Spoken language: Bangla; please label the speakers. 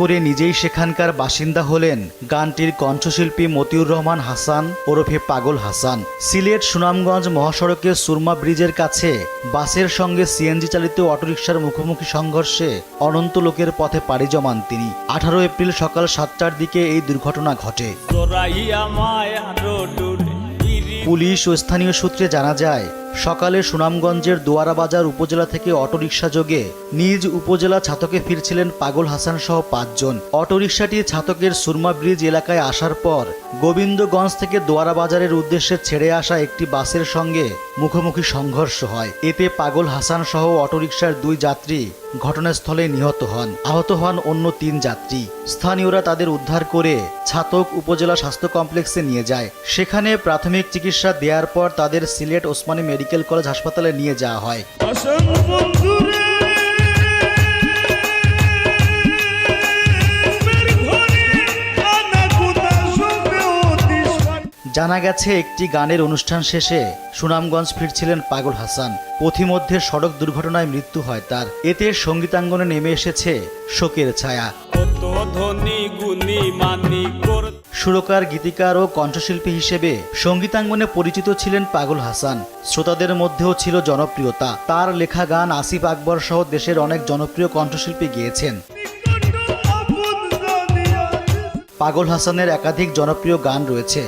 Speaker 1: করে নিজেই সেখানকার বাসিন্দা হলেন গানটির কণ্ঠশিল্পী মতিউর রহমান হাসান ওরফে পাগল হাসান। সিলেট সুনামগঞ্জ মহাসড়কের সুরমা ব্রিজের কাছে বাসের সঙ্গে সিএনজি চালিত অটোরিকশার মুখোমুখি সংঘর্ষে অনন্ত লোকের পথে পাড়ি জমান তিনি। 18 এপ্রিল সকাল 7টার দিকে এই দুর্ঘটনা ঘটে। পুলিশ ও স্থানীয় সূত্রে জানা যায়, সকালে সুনামগঞ্জের দোয়ারাবাজার উপজেলা থেকে অটোরিকশা যোগে নিজ উপজেলা ছাতকে ফিরছিলেন পাগল হাসান সহ 5 জন। অটোরিকশাটি ছাতকের সুরমা ব্রিজ এলাকায় আসার পর গোবিন্দগঞ্জ থেকে দোয়ারাবাজারের উদ্দেশ্যে ছেড়ে আসা একটি বাসের সঙ্গে মুখোমুখি সংঘর্ষ হয়। এতে পাগল হাসান সহ অটোরিকশার 2 যাত্রী ঘটনাস্থলে নিহত হন। আহত হন অন্য 3 যাত্রী। স্থানীয়রা তাদের উদ্ধার করে ছাতক উপজেলা স্বাস্থ্য কমপ্লেক্সে নিয়ে যায়। সেখানে প্রাথমিক চিকিৎসা দেওয়ার পর তাদের সিলেট ওসমানী মেডিকেল কলেজ হাসপাতালে নিয়ে যাওয়া হয়। জানা গেছে, একটি গানের অনুষ্ঠান শেষে সুনামগঞ্জ ফিরছিলেন পাগল হাসান। পথিমধ্যে সড়ক দুর্ঘটনায় মৃত্যু হয় তার। এতে সঙ্গীতাঙ্গনে নেমে এসেছে শোকের ছায়া। সুরকার, গীতিকার ও কণ্ঠশিল্পী হিসেবে সঙ্গীতাঙ্গনে পরিচিত ছিলেন পাগল হাসান। শ্রোতাদের মধ্যেও ছিল জনপ্রিয়তা। তার লেখা গান আসিফ আকবর সহ দেশের অনেক জনপ্রিয় কণ্ঠশিল্পী গেয়েছেন। পাগল হাসানের একাধিক জনপ্রিয় গান রয়েছে।